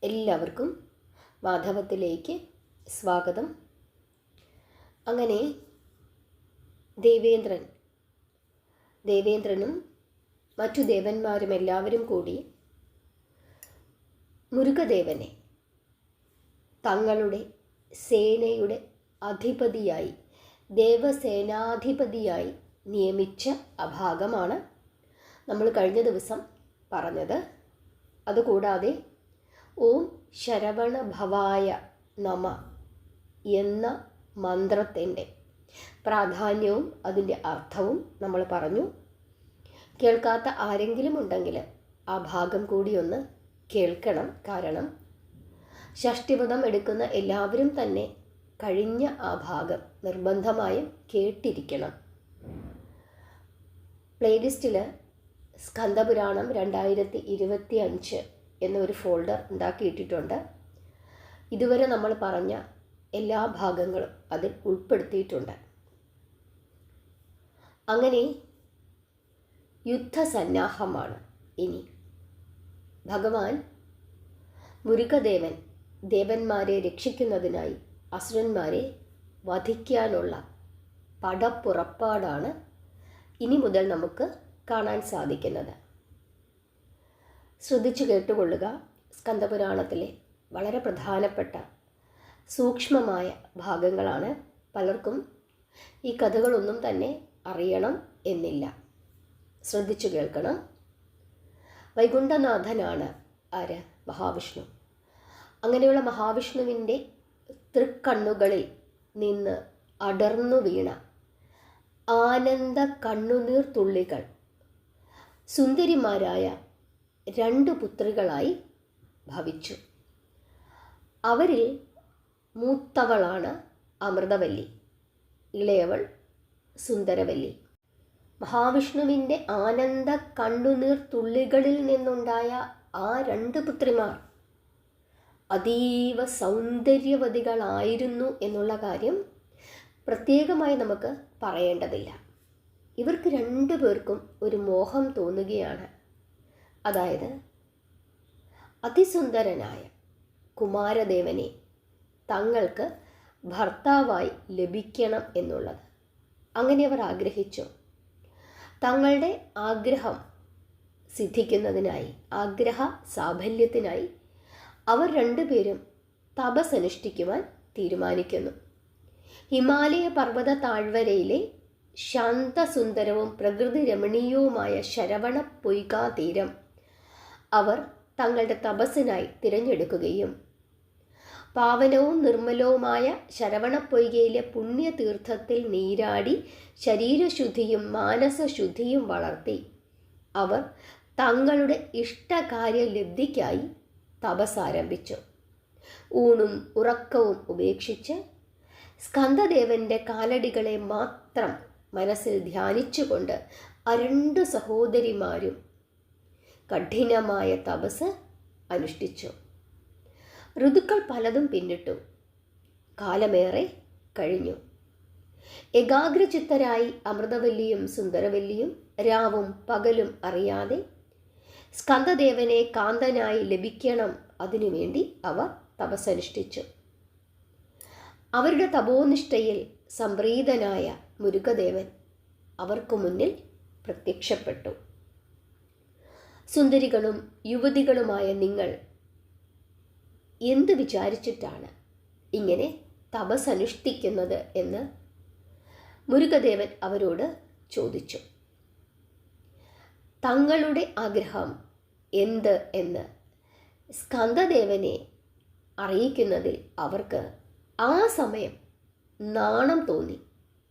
എല്ലാവർക്കും മാധവത്തിലേക്ക് സ്വാഗതം. അങ്ങനെ ദേവേന്ദ്രനും മറ്റു ദേവന്മാരും എല്ലാവരും കൂടി മുരുകദേവനെ തങ്ങളുടെ സേനയുടെ അധിപതിയായി, ദേവസേനാധിപതിയായി നിയമിച്ച ഭാഗമാണ് നമ്മൾ കഴിഞ്ഞ ദിവസം പറഞ്ഞത്. അതുകൂടാതെ ഓം ശരവണ ഭവായ നമ എന്ന മന്ത്രത്തിൻ്റെ പ്രാധാന്യവും അതിൻ്റെ അർത്ഥവും നമ്മൾ പറഞ്ഞു. കേൾക്കാത്ത ആരെങ്കിലും ഉണ്ടെങ്കിൽ ആ ഭാഗം കൂടി ഒന്ന് കേൾക്കണം. കാരണം ഷഷ്ടിവ്രതം എടുക്കുന്ന എല്ലാവരും തന്നെ കഴിഞ്ഞ ആ ഭാഗം നിർബന്ധമായും കേട്ടിരിക്കണം. പ്ലേലിസ്റ്റിൽ സ്കന്ദപുരാണം 2025 എന്നൊരു ഫോൾഡർ ഉണ്ടാക്കിയിട്ടിട്ടുണ്ട്. ഇതുവരെ നമ്മൾ പറഞ്ഞ എല്ലാ ഭാഗങ്ങളും അതിൽ ഉൾപ്പെടുത്തിയിട്ടുണ്ട്. അങ്ങനെ യുദ്ധസന്നാഹമാണ് ഇനി. ഭഗവാൻ മുരുകദേവൻ ദേവന്മാരെ രക്ഷിക്കുന്നതിനായി അസുരന്മാരെ വധിക്കാനുള്ള പടപ്പുറപ്പാടാണ് ഇനി മുതൽ നമുക്ക് കാണാൻ സാധിക്കുന്നത്. ശ്രദ്ധിച്ചു കേട്ടുകൊള്ളുക. സ്കന്ദപുരാണത്തിലെ വളരെ പ്രധാനപ്പെട്ട സൂക്ഷ്മമായ ഭാഗങ്ങളാണ്. പലർക്കും ഈ കഥകളൊന്നും തന്നെ അറിയണം എന്നില്ല. ശ്രദ്ധിച്ചു കേൾക്കണം. വൈകുണ്ഠനാഥനാണ് ആര്? മഹാവിഷ്ണു. അങ്ങനെയുള്ള മഹാവിഷ്ണുവിൻ്റെ തൃക്കണ്ണുകളിൽ നിന്ന് അടർന്നു വീണ ആനന്ദ കണ്ണുനീർ തുള്ളികൾ സുന്ദരിമാരായ 2 പുത്രികളായി ഭവിച്ചു. അവരിൽ മൂത്തവളാണ് അമൃതവല്ലി, ഇളയവൾ സുന്ദരവല്ലി. മഹാവിഷ്ണുവിൻ്റെ ആനന്ദ കണ്ണുനീർ തുള്ളികളിൽ നിന്നുണ്ടായ ആ 2 പുത്രിമാർ അതീവ സൗന്ദര്യവതികളായിരുന്നു എന്നുള്ള കാര്യം പ്രത്യേകമായി നമുക്ക് പറയേണ്ടതില്ല. ഇവർക്ക് 2 പേർക്കും ഒരു മോഹം തോന്നുകയാണ്. അതായത് അതിസുന്ദരനായ കുമാരദേവനെ തങ്ങൾക്ക് ഭർത്താവായി ലഭിക്കണം എന്നുള്ളത്. അങ്ങനെ അവർ ആഗ്രഹിച്ചു. തങ്ങളുടെ ആഗ്രഹം സിദ്ധിക്കുന്നതിനായി, ആഗ്രഹ സാഫല്യത്തിനായി അവർ 2 പേരും തപസ്സനുഷ്ഠിക്കുവാൻ തീരുമാനിക്കുന്നു. ഹിമാലയ പർവ്വത താഴ്വരയിലെ ശാന്തസുന്ദരവും പ്രകൃതി രമണീയവുമായ ശരവണ പൊയ്കാ തീരം അവർ തങ്ങളുടെ തപസ്സിനായി തിരഞ്ഞെടുക്കുകയും പാവനവും നിർമ്മലവുമായ ശരവണപ്പൊയ്കയിലെ പുണ്യതീർത്ഥത്തിൽ നീരാടി ശരീരശുദ്ധിയും മാനസശുദ്ധിയും വളർത്തി അവർ തങ്ങളുടെ ഇഷ്ടകാര്യലബ്ധിക്കായി തപസ്സാരംഭിച്ചു. ഊണും ഉറക്കവും ഉപേക്ഷിച്ച് സ്കന്ദദേവൻ്റെ കാലടികളെ മാത്രം മനസ്സിൽ ധ്യാനിച്ചുകൊണ്ട് ആ 2 സഹോദരിമാരും കഠിനമായ തപസ് അനുഷ്ഠിച്ചു. ഋതുക്കൾ പലതും പിന്നിട്ടു. കാലമേറെ കഴിഞ്ഞു. ഏകാഗ്രചിത്തരായി അമൃതവല്ലിയും സുന്ദരവല്ലിയും രാവും പകലും അറിയാതെ സ്കന്ദദേവനെ കാന്തനായി ലഭിക്കണം, അതിനുവേണ്ടി അവർ തപസ്സനുഷ്ഠിച്ചു. അവരുടെ തപോനിഷ്ഠയിൽ സംപ്രീതനായ മുരുകദേവൻ അവർക്ക് മുന്നിൽ പ്രത്യക്ഷപ്പെട്ടു. സുന്ദരികളും യുവതികളുമായ നിങ്ങൾ എന്ത് വിചാരിച്ചിട്ടാണ് ഇങ്ങനെ തപസ്സനുഷ്ഠിക്കുന്നത് എന്ന് മുരുകദേവൻ അവരോട് ചോദിച്ചു. തങ്ങളുടെ ആഗ്രഹം എന്ത് എന്ന് സ്കന്ദദേവനെ അറിയിക്കുന്നതിൽ അവർക്ക് ആ സമയം നാണം തോന്നി.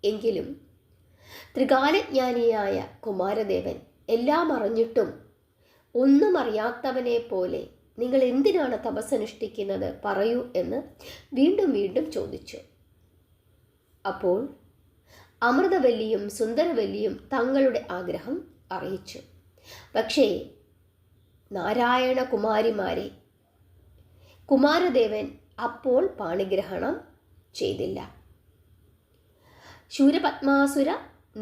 എങ്കിലും ത്രികാലജ്ഞാനിയായ കുമാരദേവൻ എല്ലാം അറിഞ്ഞിട്ടും ഒന്നും അറിയാത്തവനെ പോലെ നിങ്ങൾ എന്തിനാണ് തപസ്സനുഷ്ഠിക്കുന്നത്, പറയൂ എന്ന് വീണ്ടും വീണ്ടും ചോദിച്ചു. അപ്പോൾ അമൃതവല്ലിയും സുന്ദരവല്ലിയും തങ്ങളുടെ ആഗ്രഹം അറിയിച്ചു. പക്ഷേ നാരായണ കുമാരിമാരെ കുമാരദേവൻ അപ്പോൾ പാണിഗ്രഹണം ചെയ്തില്ല. ശൂരപത്മാസുര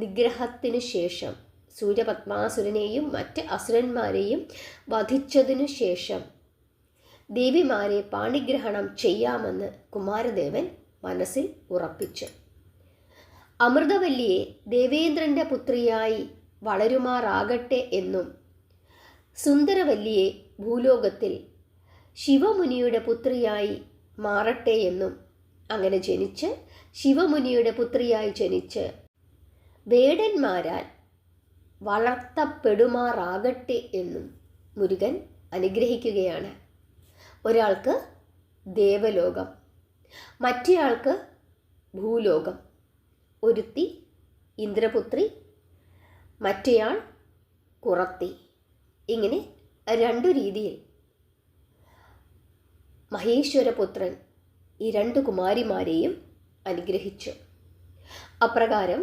നിഗ്രഹത്തിനു ശേഷം സൂര്യപത്മാസുരനെയും മറ്റ് അസുരന്മാരെയും വധിച്ചതിനു ശേഷം ദേവിമാരെ പാണിഗ്രഹണം ചെയ്യാമെന്ന് കുമാരദേവൻ മനസ്സിൽ ഉറപ്പിച്ചു. അമൃതവല്ലിയെ ദേവേന്ദ്രൻ്റെ പുത്രിയായി വളരുമാറാകട്ടെ എന്നും സുന്ദരവല്ലിയെ ഭൂലോകത്തിൽ ശിവമുനിയുടെ പുത്രിയായി മാറട്ടെ എന്നും അങ്ങനെ ജനിച്ച് ശിവമുനിയുടെ പുത്രിയായി ജനിച്ച് വേടന്മാരാൽ വളർത്തപ്പെടുമാറാകട്ടെ എന്നും മുരുകൻ അനുഗ്രഹിക്കുകയാണ്. ഒരാൾക്ക് ദേവലോകം, മറ്റേയാൾക്ക് ഭൂലോകം. ഒരുത്തി ഇന്ദ്രപുത്രി, മറ്റേയാൾ കുറത്തി. ഇങ്ങനെ രണ്ടു രീതിയിൽ മഹേശ്വരപുത്രൻ ഈ രണ്ടു കുമാരിമാരെയും അനുഗ്രഹിച്ചു. അപ്രകാരം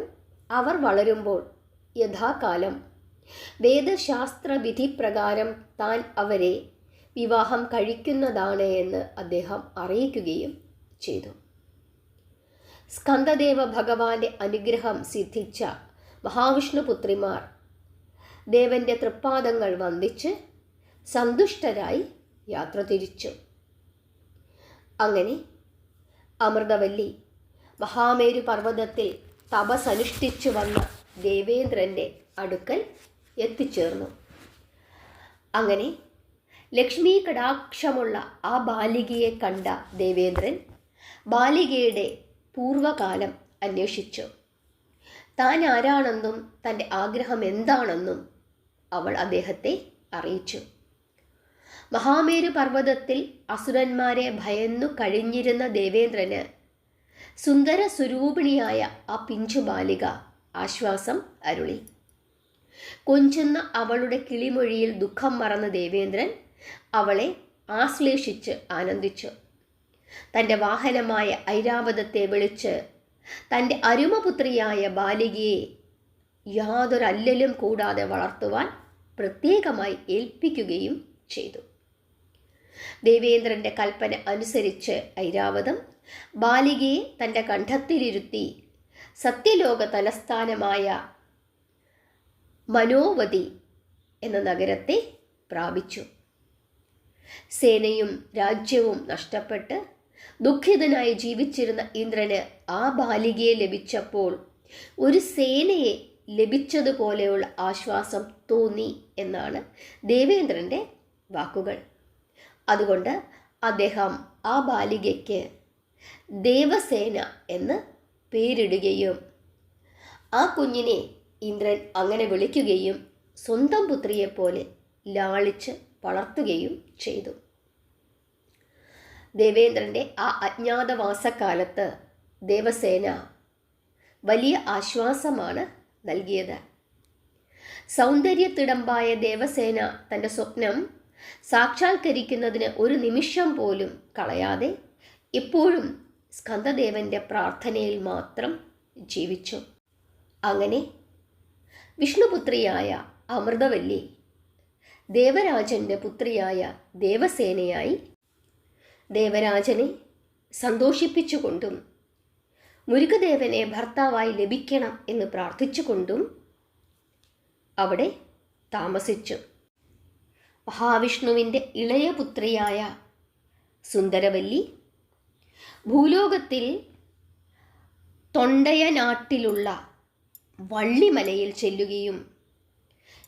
അവർ വളരുമ്പോൾ യഥാകാലം വേദശാസ്ത്ര വിധിപ്രകാരം താൻ അവരെ വിവാഹം കഴിക്കുന്നതാണ് എന്ന് അദ്ദേഹം അറിയിക്കുകയും ചെയ്തു. സ്കന്ദദേവ ഭഗവാന്റെ അനുഗ്രഹം സിദ്ധിച്ച മഹാവിഷ്ണുപുത്രിമാർ ദേവന്റെ തൃപ്പാദങ്ങൾ വന്ദിച്ച് സന്തുഷ്ടരായി യാത്ര തിരിച്ചു. അങ്ങനെ അമൃതവല്ലി മഹാമേരു പർവ്വതത്തിൽ തപസ്സനുഷ്ഠിച്ചു വന്ന ദേവേന്ദ്രൻ്റെ അടുക്കൽ എത്തിച്ചേർന്നു. അങ്ങനെ ലക്ഷ്മീ കടാക്ഷമുള്ള ആ ബാലികയെ കണ്ട ദേവേന്ദ്രൻ ബാലികയുടെ പൂർവകാലം അന്വേഷിച്ചു. താൻ ആരാണെന്നും തൻ്റെ ആഗ്രഹം എന്താണെന്നും അവൾ അദ്ദേഹത്തെ അറിയിച്ചു. മഹാമേരു പർവ്വതത്തിൽ അസുരന്മാരെ ഭയന്നു കഴിഞ്ഞിരുന്ന ദേവേന്ദ്രന് സുന്ദര സ്വരൂപിണിയായ ആ പിഞ്ചു ബാലിക ആശ്വാസം അരുളി. കൊഞ്ചുന്ന അവളുടെ കിളിമൊഴിയിൽ ദുഃഖം മറന്ന ദേവേന്ദ്രൻ അവളെ ആശ്ലേഷിച്ച് ആനന്ദിച്ചു. തൻ്റെ വാഹനമായ ഐരാവതത്തെ വിളിച്ച് തൻ്റെ അരുമപുത്രിയായ ബാലികയെ യാതൊരല്ലലും കൂടാതെ വളർത്തുവാൻ പ്രത്യേകമായി ഏൽപ്പിക്കുകയും ചെയ്തു. ദേവേന്ദ്രൻ്റെ കൽപ്പന അനുസരിച്ച് ഐരാവതം ബാലികയെ തൻ്റെ കണ്ഠത്തിലിരുത്തി സത്യലോക തലസ്ഥാനമായ മനോവതി എന്ന നഗരത്തെ പ്രാപിച്ചു. സേനയും രാജ്യവും നഷ്ടപ്പെട്ട് ദുഃഖിതനായി ജീവിച്ചിരുന്ന ഇന്ദ്രന് ആ ബാലികയെ ലഭിച്ചപ്പോൾ ഒരു സേനയെ ലഭിച്ചതുപോലെയുള്ള ആശ്വാസം തോന്നി എന്നാണ് ദേവേന്ദ്രൻ്റെ വാക്കുകൾ. അതുകൊണ്ട് അദ്ദേഹം ആ ബാലികയ്ക്ക് ദേവസേന എന്ന് പേരിടുകയും ആ കുഞ്ഞിനെ ഇന്ദ്രൻ അങ്ങനെ വിളിക്കുകയും സ്വന്തം പുത്രിയെപ്പോലെ ലാളിച്ച് വളർത്തുകയും ചെയ്തു. ദേവേന്ദ്രൻ്റെ ആ അജ്ഞാതവാസക്കാലത്ത് ദേവസേന വലിയ ആശ്വാസമാണ് നൽകിയത്. സൗന്ദര്യത്തിടമ്പായ ദേവസേന തൻ്റെ സ്വപ്നം സാക്ഷാത്കരിക്കുന്നതിന് ഒരു നിമിഷം പോലും കളയാതെ എപ്പോഴും സ്കന്ദദേവൻ്റെ പ്രാർത്ഥനയിൽ മാത്രം ജീവിച്ചു. അങ്ങനെ വിഷ്ണുപുത്രിയായ അമൃതവല്ലി ദേവരാജൻ്റെ പുത്രിയായ ദേവസേനയായി ദേവരാജനെ സന്തോഷിപ്പിച്ചുകൊണ്ടും മുരുകദേവനെ ഭർത്താവായി ലഭിക്കണം എന്ന് പ്രാർത്ഥിച്ചുകൊണ്ടും അവിടെ താമസിച്ചു. മഹാവിഷ്ണുവിൻ്റെ ഇളയ പുത്രിയായ സുന്ദരവല്ലി ഭൂലോകത്തിൽ തൊണ്ടയനാട്ടിലുള്ള വള്ളിമലയിൽ ചെല്ലുകയും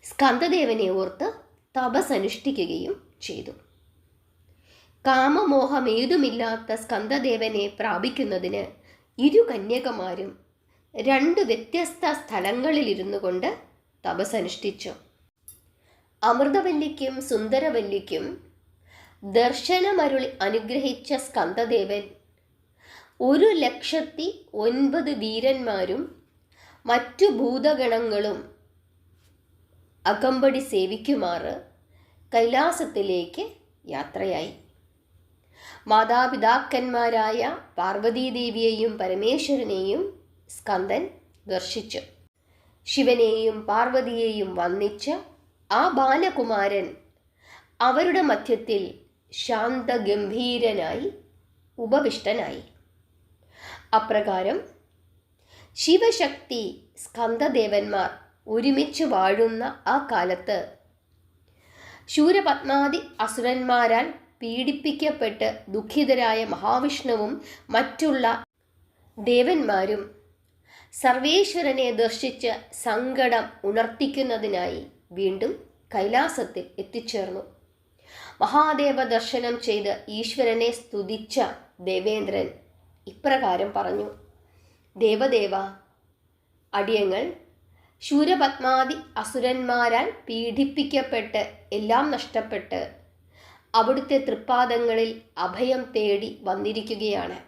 സ്കന്ദദേവനെ ഓർത്ത് തപസ്സനുഷ്ഠിക്കുകയും ചെയ്തു. കാമമോഹമേതുമില്ലാത്ത സ്കന്ദദേവനെ പ്രാപിക്കുന്നതിന് ഇരു കന്യകമാരും 2 വ്യത്യസ്ത സ്ഥലങ്ങളിലിരുന്നു കൊണ്ട് തപസ്സനുഷ്ഠിച്ചു. അമൃതവല്ലിക്കും സുന്ദരവല്ലിക്കും ദർശനമരുളി അനുഗ്രഹിച്ച സ്കന്ദദേവൻ 1,09,000 വീരന്മാരും മറ്റു ഭൂതഗണങ്ങളും അകമ്പടി സേവിക്കുമാറ് കൈലാസത്തിലേക്ക് യാത്രയായി. മാതാപിതാക്കന്മാരായ പാർവതീദേവിയെയും പരമേശ്വരനെയും സ്കന്ദൻ ദർശിച്ചു. ശിവനെയും പാർവതിയെയും വന്ദിച്ച ആ ബാലകുമാരൻ അവരുടെ മധ്യത്തിൽ ശാന്തഗംഭീരനായി ഉപവിഷ്ടനായി. അപ്രകാരം ശിവശക്തി സ്കന്ദദേവന്മാർ ഒരുമിച്ച് വാഴുന്ന ആ കാലത്ത് ശൂരപത്മാദി അസുരന്മാരാൽ പീഡിപ്പിക്കപ്പെട്ട് ദുഃഖിതരായ മഹാവിഷ്ണുവും മറ്റുള്ള ദേവന്മാരും സർവേശ്വരനെ ദർശിച്ച് സങ്കടം ഉണർത്തിക്കുന്നതിനായി വീണ്ടും കൈലാസത്തിൽ എത്തിച്ചേർന്നു. മഹാദേവ ദർശനം ചെയ്ത് ഈശ്വരനെ സ്തുതിച്ച ദേവേന്ദ്രൻ ഇപ്രകാരം പറഞ്ഞു: ദേവദേവ, അടിയങ്ങൾ ശൂരപത്മാദി അസുരന്മാരാൽ പീഡിപ്പിക്കപ്പെട്ട് എല്ലാം നഷ്ടപ്പെട്ട് അവിടുത്തെ തൃപ്പാദങ്ങളിൽ അഭയം തേടി വന്നിരിക്കുകയാണ്.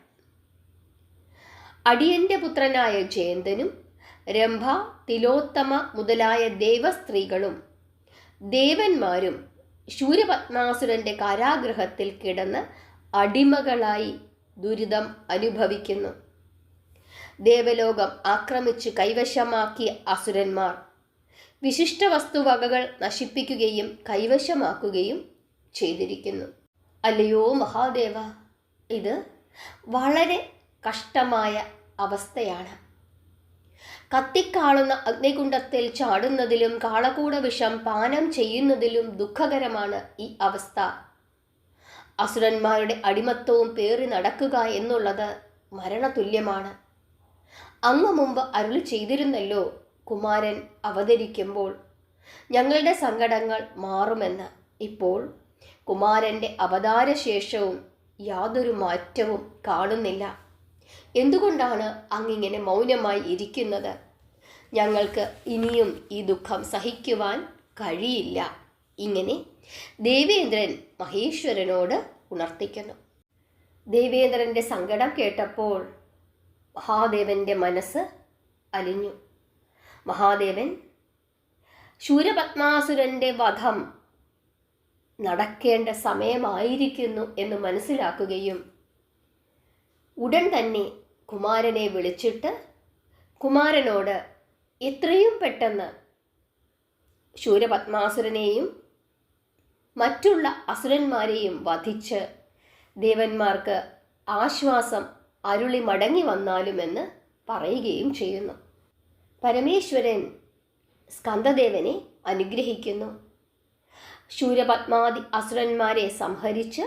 അടിയന്റെ പുത്രനായ ജയന്തനും രംഭ, തിലോത്തമ മുതലായ ദേവസ്ത്രീകളും ദേവന്മാരും ശൂരപത്മാസുരന്റെ കാരാഗൃഹത്തിൽ കിടന്ന് അടിമകളായി ദുരിതം അനുഭവിക്കുന്നു. ദേവലോകം ആക്രമിച്ച് കൈവശമാക്കിയ അസുരന്മാർ വിശിഷ്ട വസ്തുവകകൾ നശിപ്പിക്കുകയും കൈവശമാക്കുകയും ചെയ്തിരിക്കുന്നു. അല്ലയോ മഹാദേവ, ഇത് വളരെ കഷ്ടമായ അവസ്ഥയാണ്. കത്തിക്കാളുന്ന അഗ്നികുണ്ഡത്തിൽ ചാടുന്നതിലും കാളകൂട വിഷം പാനം ചെയ്യുന്നതിലും ദുഃഖകരമാണ് ഈ അവസ്ഥ. അസുരന്മാരുടെ അടിമത്തവും പേറി നടക്കുക എന്നുള്ളത് മരണതുല്യമാണ്. അങ്ങ് മുമ്പ് അരുളി ചെയ്തിരുന്നല്ലോ, കുമാരൻ അവതരിക്കുമ്പോൾ ഞങ്ങളുടെ സങ്കടങ്ങൾ മാറുമെന്ന്. ഇപ്പോൾ കുമാരൻ്റെ അവതാരശേഷവും യാതൊരു മാറ്റവും കാണുന്നില്ല. എന്തുകൊണ്ടാണ് അങ്ങിങ്ങനെ മൗനമായി ഇരിക്കുന്നത്? ഞങ്ങൾക്ക് ഇനിയും ഈ ദുഃഖം സഹിക്കുവാൻ കഴിയില്ല. ഇങ്ങനെ ദേവേന്ദ്രൻ മഹേശ്വരനോട് ഉണർത്തിക്കുന്നു. ദേവേന്ദ്രൻ്റെ സങ്കടം കേട്ടപ്പോൾ മഹാദേവൻ്റെ മനസ്സ് അലിഞ്ഞു. മഹാദേവൻ ശൂരപത്മാസുരൻ്റെ വധം നടക്കേണ്ട സമയമായിരിക്കുന്നു എന്ന് മനസ്സിലാക്കുകയും ഉടൻ തന്നെ കുമാരനെ വിളിച്ചിട്ട് കുമാരനോട് എത്രയും പെട്ടെന്ന് ശൂരപത്മാസുരനെയും മറ്റുള്ള അസുരന്മാരെയും വധിച്ച് ദേവന്മാർക്ക് ആശ്വാസം അരുളി മടങ്ങി വന്നാലുമെന്ന് പറയുകയും ചെയ്യുന്നു. പരമേശ്വരൻ സ്കന്ദദേവനെ അനുഗ്രഹിക്കുന്നു. ശൂരപത്മാദി അസുരന്മാരെ സംഹരിച്ച്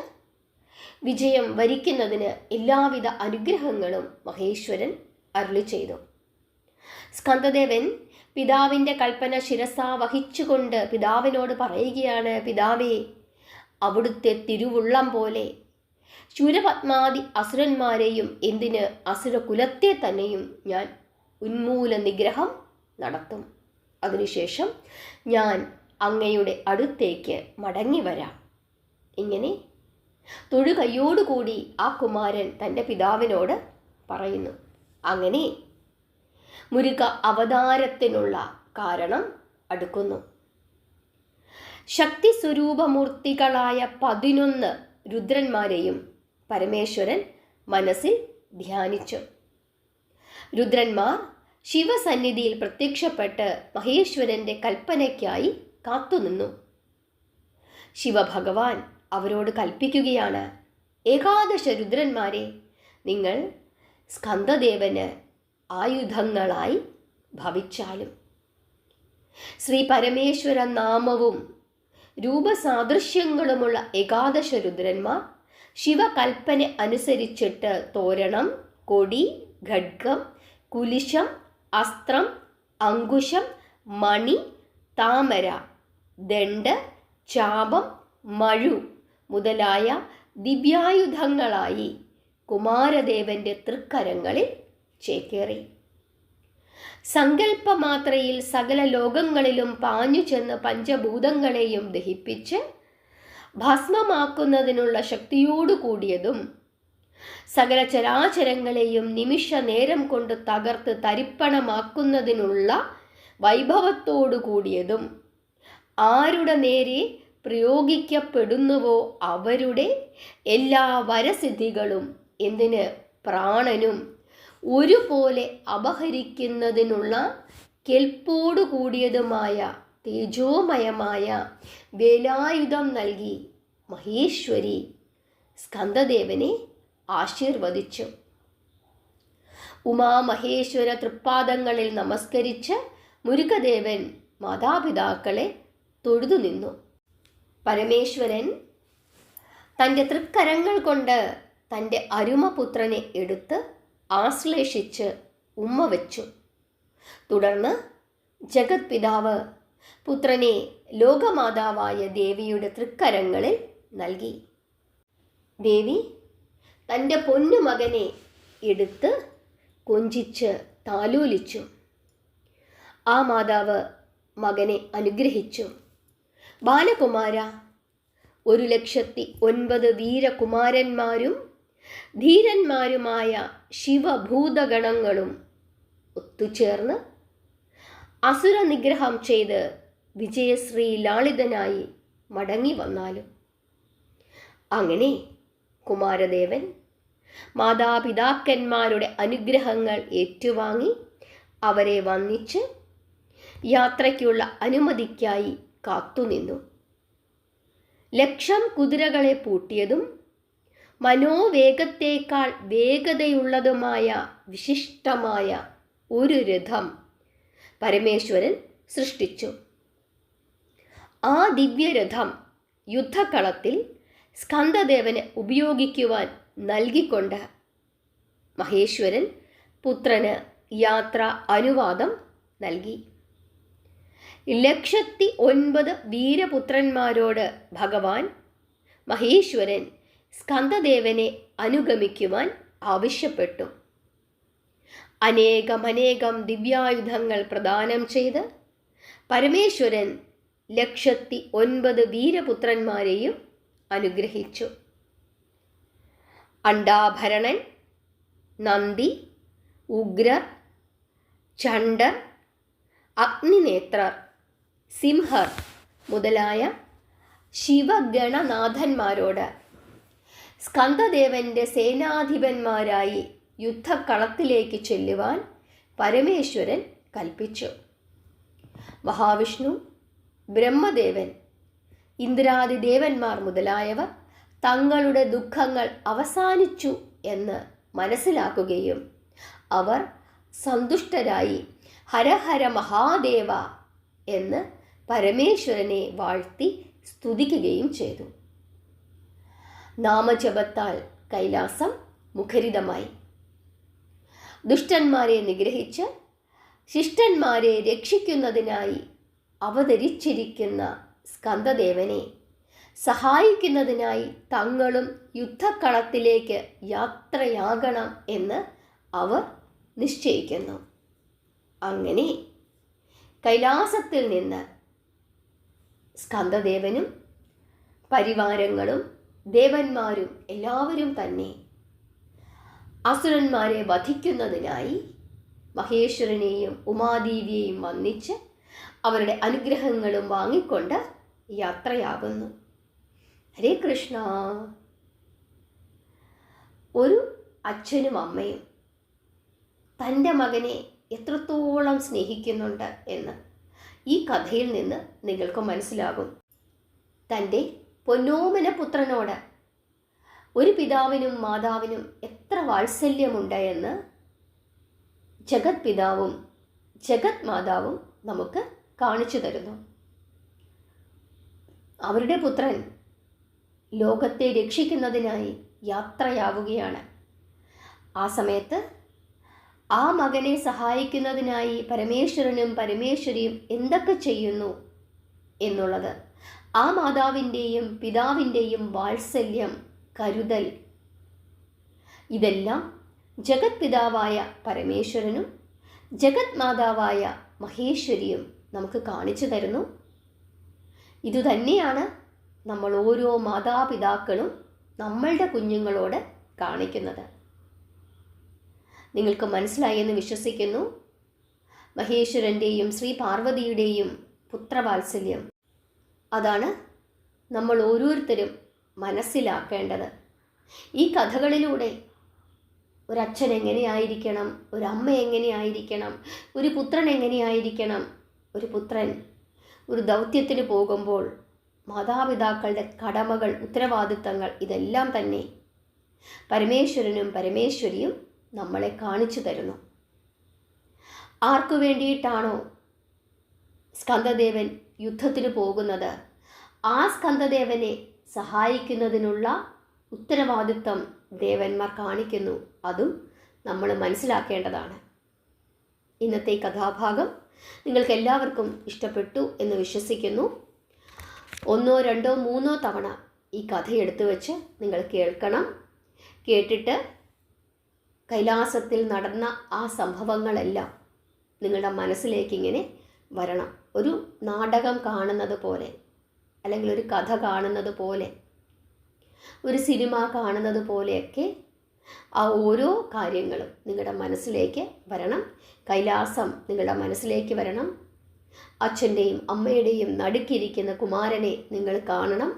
വിജയം വരിക്കുന്നതിന് എല്ലാവിധ അനുഗ്രഹങ്ങളും മഹേശ്വരൻ അരുളി ചെയ്തു. സ്കന്ദദേവൻ പിതാവിൻ്റെ കൽപ്പന ശിരസാ വഹിച്ചുകൊണ്ട് പിതാവിനോട് പറയുകയാണ്: പിതാവേ, അവിടുത്തെ തിരുവുള്ളം പോലെ ശൂരപത്മാദി അസുരന്മാരെയും എന്തിന് അസുരകുലത്തെ തന്നെയും ഞാൻ ഉന്മൂല നിഗ്രഹം നടത്തും. അതിനുശേഷം ഞാൻ അങ്ങയുടെ അടുത്തേക്ക് മടങ്ങി വരാം. ഇങ്ങനെ തൊഴുകൈയോടുകൂടി ആ കുമാരൻ തൻ്റെ പിതാവിനോട് പറയുന്നു. അങ്ങനെ മുരുക അവതാരത്തിനുള്ള കാരണം അടുക്കുന്നു. ശക്തി സ്വരൂപമൂർത്തികളായ 11 രുദ്രന്മാരെയും പരമേശ്വരൻ മനസ്സിൽ ധ്യാനിച്ചു. രുദ്രന്മാർ ശിവസന്നിധിയിൽ പ്രത്യക്ഷപ്പെട്ട് മഹേശ്വരൻ്റെ കൽപ്പനയ്ക്കായി കാത്തുനിന്നു. ശിവഭഗവാൻ അവരോട് കൽപ്പിക്കുകയാണ്: ഏകാദശ രുദ്രന്മാരെ, നിങ്ങൾ സ്കന്ദദേവന് ആയുധങ്ങളായി ഭവിച്ചാലും. ശ്രീ പരമേശ്വര നാമവും രൂപസാദൃശ്യങ്ങളുമുള്ള ഏകാദശ രുദ്രന്മാർ ശിവകൽപ്പന അനുസരിച്ചിട്ട് തോരണം, കൊടി, ഖഡ്ഗം, കുലിശം, അസ്ത്രം, അങ്കുശം, മണി, താമര, ദണ്ഡ്, ചാപം, മഴു മുതലായ ദിവ്യായുധങ്ങളായി കുമാരദേവന്റെ തൃക്കരങ്ങളിൽ ചേക്കേറി. സങ്കല്പമാത്രയിൽ സകല ലോകങ്ങളിലും പാഞ്ഞു ചെന്ന് പഞ്ചഭൂതങ്ങളെയും ദഹിപ്പിച്ച് ഭസ്മമാക്കുന്നതിനുള്ള ശക്തിയോടുകൂടിയതും സകല ചരാചരങ്ങളെയും നിമിഷ നേരം കൊണ്ട് തകർത്ത് തരിപ്പണമാക്കുന്നതിനുള്ള വൈഭവത്തോടു കൂടിയതും ആരുടെ നേരെ പ്രയോഗിക്കപ്പെടുന്നുവോ അവരുടെ എല്ലാ വരസിദ്ധികളും എന്തിന് പ്രാണനും ഒരുപോലെ അപഹരിക്കുന്നതിനുള്ള കെൽപ്പോടു കൂടിയതുമായ തേജോമയമായ വേലായുധം നൽകി മഹേശ്വരി സ്കന്ദദേവനെ ആശീർവദിച്ചു. ഉമാമഹേശ്വര തൃപ്പാദങ്ങളിൽ നമസ്കരിച്ച് മുരുകദേവൻ മാതാപിതാക്കളെ തൊഴുതു നിന്നു. പരമേശ്വരൻ തൻ്റെ തൃക്കരങ്ങൾ കൊണ്ട് തൻ്റെ അരുമപുത്രനെ എടുത്ത് ആശ്ലേഷിച്ച് ഉമ്മ വച്ചു. തുടർന്ന് ജഗത് പിതാവ് പുത്രനെ ലോകമാതാവായ ദേവിയുടെ തൃക്കരങ്ങളിൽ നൽകി. ദേവി തൻ്റെ പൊന്നുമകനെ എടുത്ത് കൊഞ്ചിച്ച് താലോലിച്ചു. ആ മാതാവ് മകനെ അനുഗ്രഹിച്ചു. ബാലകുമാര, 1,09,000 വീരകുമാരന്മാരും ധീരന്മാരുമായ ശിവഭൂതഗണങ്ങളും ഒത്തുചേർന്ന് അസുര നിഗ്രഹം ചെയ്ത് വിജയശ്രീ ലാളിതനായി മടങ്ങി വന്നാലും. അങ്ങനെ കുമാരദേവൻ മാതാപിതാക്കന്മാരുടെ അനുഗ്രഹങ്ങൾ ഏറ്റുവാങ്ങി അവരെ വന്ദിച്ച് യാത്രയ്ക്കുള്ള അനുമതിക്കായി കാത്തുനിന്നു. 1,00,000 കുതിരകളെ പൂട്ടിയതും മനോവേഗത്തേക്കാൾ വേഗതയുള്ളതുമായ വിശിഷ്ടമായ ഒരു രഥം പരമേശ്വരൻ സൃഷ്ടിച്ചു. ആ ദിവ്യരഥം യുദ്ധക്കളത്തിൽ സ്കന്ദദേവന് ഉപയോഗിക്കുവാൻ നൽകിക്കൊണ്ട് മഹേശ്വരൻ പുത്രന് യാത്രാ അനുവാദം നൽകി. 1,09,000 വീരപുത്രന്മാരോട് ഭഗവാൻ മഹേശ്വരൻ സ്കന്ദദേവനെ അനുഗമിക്കുവാൻ ആവശ്യപ്പെട്ടു. അനേകം ദിവ്യായുധങ്ങൾ പ്രദാനം ചെയ്ത് പരമേശ്വരൻ 1,09,000 വീരപുത്രന്മാരെയും അനുഗ്രഹിച്ചു. അണ്ഡാഭരണൻ, നന്ദി, ഉഗ്രർ, ചണ്ഡർ, അഗ്നിനേത്രർ, സിംഹർ മുതലായ ശിവഗണനാഥന്മാരോട് സ്കന്ദദേവന്റെ സേനാധിപന്മാരായി യുദ്ധക്കളത്തിലേക്ക് ചെല്ലുവാൻ പരമേശ്വരൻ കൽപ്പിച്ചു. മഹാവിഷ്ണു, ബ്രഹ്മദേവൻ, ഇന്ദ്രാദി ദേവന്മാർ മുതലായവർ തങ്ങളുടെ ദുഃഖങ്ങൾ അവസാനിച്ചു എന്ന് മനസ്സിലാക്കുകയും അവർ സന്തുഷ്ടരായി ഹരഹര മഹാദേവ എന്ന് പരമേശ്വരനെ വാഴ്ത്തി സ്തുതിക്കുകയും ചെയ്തു. നാമജപത്താൽ കൈലാസം മുഖരിതമായി. ദുഷ്ടന്മാരെ നിഗ്രഹിച്ച് ശിഷ്ടന്മാരെ രക്ഷിക്കുന്നതിനായി അവതരിച്ചിരിക്കുന്ന സ്കന്ദദേവനെ സഹായിക്കുന്നതിനായി തങ്ങളും യുദ്ധക്കളത്തിലേക്ക് യാത്രയാകണം എന്ന് അവർ നിശ്ചയിക്കുന്നു. അങ്ങനെ കൈലാസത്തിൽ നിന്ന് സ്കന്ദദേവനും പരിവാരങ്ങളും ദേവന്മാരും എല്ലാവരും തന്നെ അസുരന്മാരെ വധിക്കുന്നതിനായി മഹേശ്വരനെയും ഉമാദേവിയെയും വന്ദിച്ച് അവരുടെ അനുഗ്രഹങ്ങളും വാങ്ങിക്കൊണ്ട് യാത്രയാകുന്നു. ഹരേ കൃഷ്ണ. ഒരു അച്ഛനും അമ്മയും തൻ്റെ മകനെ എത്രത്തോളം സ്നേഹിക്കുന്നുണ്ട് എന്ന് ഈ കഥയിൽ നിന്ന് നിങ്ങൾക്ക് മനസ്സിലാകും. തൻ്റെ പൊന്നോമന പുത്രനോട് ഒരു പിതാവിനും മാതാവിനും എത്ര വാത്സല്യമുണ്ട് എന്ന് ജഗത് പിതാവും ജഗത് മാതാവും നമുക്ക് കാണിച്ചു തരുന്നു. അവരുടെ പുത്രൻ ലോകത്തെ രക്ഷിക്കുന്നതിനായി യാത്രയാവുകയാണ്. ആ സമയത്ത് ആ മകനെ സഹായിക്കുന്നതിനായി പരമേശ്വരനും പരമേശ്വരിയും എന്തൊക്കെ ചെയ്യുന്നു എന്നുള്ളത്, ആ മാതാവിൻ്റെയും പിതാവിൻ്റെയും വാത്സല്യം, കരുതൽ, ഇതെല്ലാം ജഗത് പിതാവായ പരമേശ്വരനും ജഗത് മാതാവായ മഹേശ്വരിയും നമുക്ക് കാണിച്ചു തരുന്നു. ഇതുതന്നെയാണ് നമ്മൾ ഓരോ മാതാപിതാക്കളും നമ്മളുടെ കുഞ്ഞുങ്ങളോട് കാണിക്കുന്നത്. നിങ്ങൾക്ക് മനസ്സിലായെന്ന് വിശ്വസിക്കുന്നു. മഹേശ്വരൻ്റെയും ശ്രീ പാർവതിയുടെയും പുത്രവാത്സല്യം, അതാണ് നമ്മൾ ഓരോരുത്തരും മനസ്സിലാക്കേണ്ടത്. ഈ കഥകളിലൂടെ ഒരച്ഛൻ എങ്ങനെയായിരിക്കണം, ഒരമ്മ എങ്ങനെയായിരിക്കണം, ഒരു പുത്രൻ എങ്ങനെയായിരിക്കണം, ഒരു പുത്രൻ ഒരു ദൗത്യത്തിന് പോകുമ്പോൾ മാതാപിതാക്കളുടെ കടമകൾ, ഉത്തരവാദിത്തങ്ങൾ, ഇതെല്ലാം തന്നെ പരമേശ്വരനും പരമേശ്വരിയും നമ്മളെ കാണിച്ചു തരുന്നു. ആർക്കു വേണ്ടിയിട്ടാണോ സ്കന്ദദേവൻ യുദ്ധത്തിന് പോകുന്നത്, ആ സ്കന്ദദേവനെ സഹായിക്കുന്നതിനുള്ള ഉത്തരവാദിത്വം ദേവന്മാർ കാണിക്കുന്നു. അതും നമ്മൾ മനസ്സിലാക്കേണ്ടതാണ്. ഇന്നത്തെ കഥാഭാഗം നിങ്ങൾക്ക് എല്ലാവർക്കും ഇഷ്ടപ്പെട്ടു എന്ന് വിശ്വസിക്കുന്നു. 1, 2, 3 തവണ ഈ കഥ എടുത്തു വെച്ച് നിങ്ങൾ കേൾക്കണം. കേട്ടിട്ട് കൈലാസത്തിൽ നടന്ന ആ സംഭവങ്ങളെല്ലാം നിങ്ങളുടെ മനസ്സിലേക്ക് ഇങ്ങനെ വരണം. ഒരു നാടകം കാണുന്നത് പോലെ, അല്ലെങ്കിൽ ഒരു കഥ കാണുന്നത് പോലെ, ഒരു സിനിമ കാണുന്നത് പോലെയൊക്കെ ആ ഓരോ കാര്യങ്ങളും നിങ്ങളുടെ മനസ്സിലേക്ക് വരണം. കൈലാസം നിങ്ങളുടെ മനസ്സിലേക്ക് വരണം. അച്ഛൻ്റെയും അമ്മയുടെയും നടുക്കിരിക്കുന്ന കുമാരനെ നിങ്ങൾ കാണണം.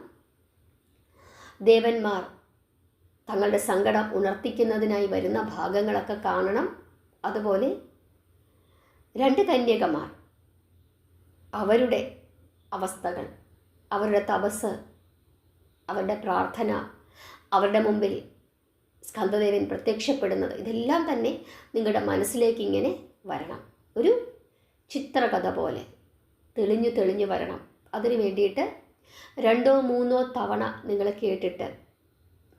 ദേവന്മാർ തങ്ങളുടെ സങ്കടം ഉണർത്തിക്കുന്നതിനായി വരുന്ന ഭാഗങ്ങളൊക്കെ കാണണം. അതുപോലെ 2 കന്യകമാർ, അവരുടെ അവസ്ഥകൾ, അവരുടെ തപസ്, അവരുടെ പ്രാർത്ഥന, അവരുടെ മുമ്പിൽ സ്കന്ദദേവൻ പ്രത്യക്ഷപ്പെടുന്നത്, ഇതെല്ലാം തന്നെ നിങ്ങളുടെ മനസ്സിലേക്ക് ഇങ്ങനെ വരണം. ഒരു ചിത്രകഥ പോലെ തെളിഞ്ഞു തെളിഞ്ഞു വരണം. അതിന് വേണ്ടിയിട്ട് 2, 3 തവണ നിങ്ങൾ കേട്ടിട്ട്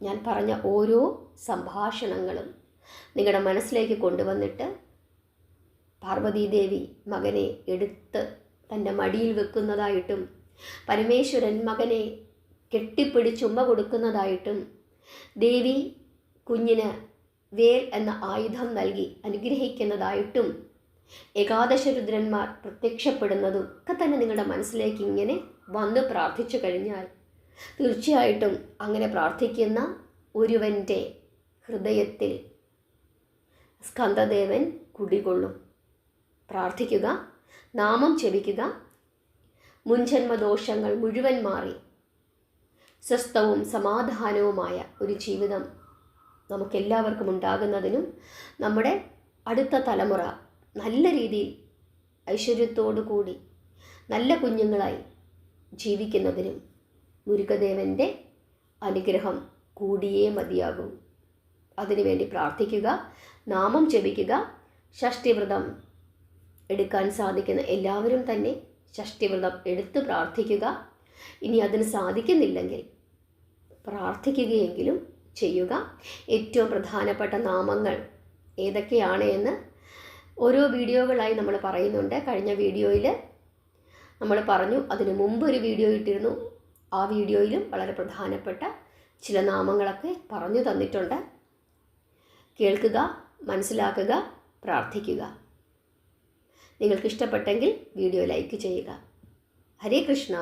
ഞാൻ പറഞ്ഞ ഓരോ സംഭാഷണങ്ങളും നിങ്ങളുടെ മനസ്സിലേക്ക് കൊണ്ടുവന്നിട്ട് പാർവതീദേവി മകനെ എടുത്ത് തൻ്റെ മടിയിൽ വെക്കുന്നതായിട്ടും പരമേശ്വരൻ മകനെ കെട്ടിപ്പിടിച്ചുമ്മ കൊടുക്കുന്നതായിട്ടും ദേവി കുഞ്ഞിന് വേൽ എന്ന ആയുധം നൽകി അനുഗ്രഹിക്കുന്നതായിട്ടും ഏകാദശരുദ്രന്മാർ പ്രത്യക്ഷപ്പെടുന്നതും ഒക്കെ തന്നെ നിങ്ങളുടെ മനസ്സിലേക്ക് ഇങ്ങനെ വന്ന് പ്രാർത്ഥിച്ചു കഴിഞ്ഞാൽ തീർച്ചയായിട്ടും അങ്ങനെ പ്രാർത്ഥിക്കുന്ന ഒരുവൻ്റെ ഹൃദയത്തിൽ സ്കന്ദദേവൻ കുടികൊള്ളും. പ്രാർത്ഥിക്കുക, നാമം ജപിക്കുക. മുൻജന്മദോഷങ്ങൾ മുഴുവൻ മാറി സ്വസ്ഥവും സമാധാനവുമായ ഒരു ജീവിതം നമുക്കെല്ലാവർക്കും ഉണ്ടാകുന്നതിനും നമ്മുടെ അടുത്ത തലമുറ നല്ല രീതിയിൽ ഐശ്വര്യത്തോടു കൂടി നല്ല കുഞ്ഞുങ്ങളായി ജീവിക്കുന്നതിനും മുരുകദേവൻ്റെ അനുഗ്രഹം കൂടിയേ മതിയാകും. അതിനുവേണ്ടി പ്രാർത്ഥിക്കുക, നാമം ജപിക്കുക. ഷഷ്ഠിവ്രതം എടുക്കാൻ സാധിക്കുന്ന എല്ലാവരും തന്നെ ഷഷ്ഠിവ്രതം എടുത്ത് പ്രാർത്ഥിക്കുക. ഇനി അതിന് സാധിക്കുന്നില്ലെങ്കിൽ പ്രാർത്ഥിക്കുകയെങ്കിലും ചെയ്യുക. ഏറ്റവും പ്രധാനപ്പെട്ട നാമങ്ങൾ ഏതൊക്കെയാണ് എന്ന് ഓരോ വീഡിയോകളായി നമ്മൾ പറയുന്നുണ്ട്. കഴിഞ്ഞ വീഡിയോയിൽ നമ്മൾ പറഞ്ഞു, അതിന് മുമ്പ് ഒരു വീഡിയോ ഇട്ടിരുന്നു. ആ വീഡിയോയിലും വളരെ പ്രധാനപ്പെട്ട ചില നാമങ്ങളൊക്കെ പറഞ്ഞു തന്നിട്ടുണ്ട്. കേൾക്കുക, മനസ്സിലാക്കുക, പ്രാർത്ഥിക്കുക. നിങ്ങൾക്ക് ഇഷ്ടപ്പെട്ടെങ്കിൽ വീഡിയോ ലൈക്ക് ചെയ്യുക. ഹരേ കൃഷ്ണ.